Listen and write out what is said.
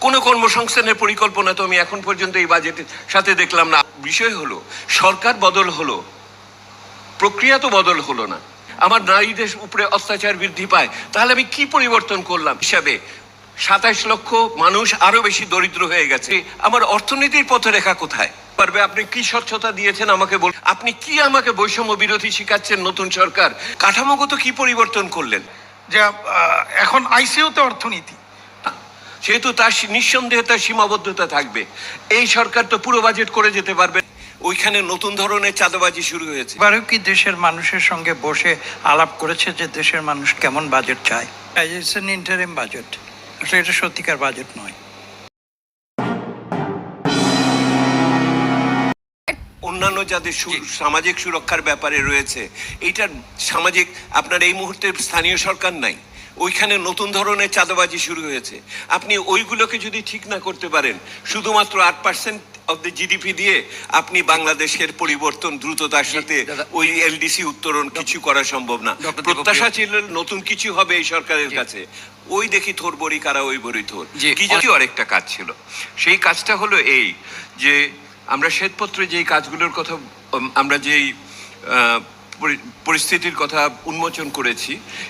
কোনো কর্মসংস্থানের পরিকল্পনা তো আমি এখন পর্যন্ত এই বাজেটের সাথে দেখলাম না। বিষয় হলো সরকার বদল হলো, প্রক্রিয়া তো বদল হলো না। আমার নারীদের উপরে অত্যাচার বৃদ্ধি পায়, তাহলে আমি কি পরিবর্তন করলাম? হিসাবে 27 লক্ষ মানুষ আরো বেশি দরিদ্র হয়ে গেছে। আমার অর্থনীতির পথরেখা কোথায়? পারবে আপনি কি স্বচ্ছতা দিয়েছেন আমাকে বল। আপনি কি আমাকে বৈষম্য বিরোধী শিখাচ্ছেন? নতুন সরকার কাঠামোগত কি পরিবর্তন করলেন? যে এখন আইসিইউতে অর্থনীতি, সেহেতু তার নিঃসন্দেহে তার সীমাবদ্ধতা থাকবে। এই সরকার তো পুরো বাজেট করে যেতে পারবে। ওইখানে নতুন ধরনের চাঁদাবাজি শুরু হয়েছে। এবারেও কি দেশের মানুষের সঙ্গে বসে আলাপ করেছে যে দেশের মানুষ কেমন বাজেট চায়? ইটস এন ইন্টারিম বাজেট, আসলে এটা সত্যিকার বাজেট নয়। অন্যান্য যাদের সামাজিক সুরক্ষার ব্যাপারে রয়েছে, এইটার সামাজিক আপনার এই মুহূর্তে স্থানীয় সরকার নাই, ওইখানে নতুন ধরনের চাঁদাবাজি শুরু হয়েছে। আপনি ওইগুলোকে যদি ঠিক না করতে পারেন, শুধুমাত্র 8% অফ দ্য জিডিপি দিয়ে আপনি বাংলাদেশের পরিবর্তন দ্রুততার সাথে ওই এলডিসি উত্তরণ কিছু করা সম্ভব না। প্রত্যাশা ছিল নতুন কিছু হবে এই সরকারের কাছে, ওই দেখি থোর বড়ি কারা ওই বড়ি থোর। কি জাতীয় আরেকটা কাজ ছিল, সেই কাজটা হলো এই যে আমরা শ্বেতপত্রে যেই কাজগুলোর কথা, আমরা যেই পরিস্থিতির কথা উন্মোচন করেছি,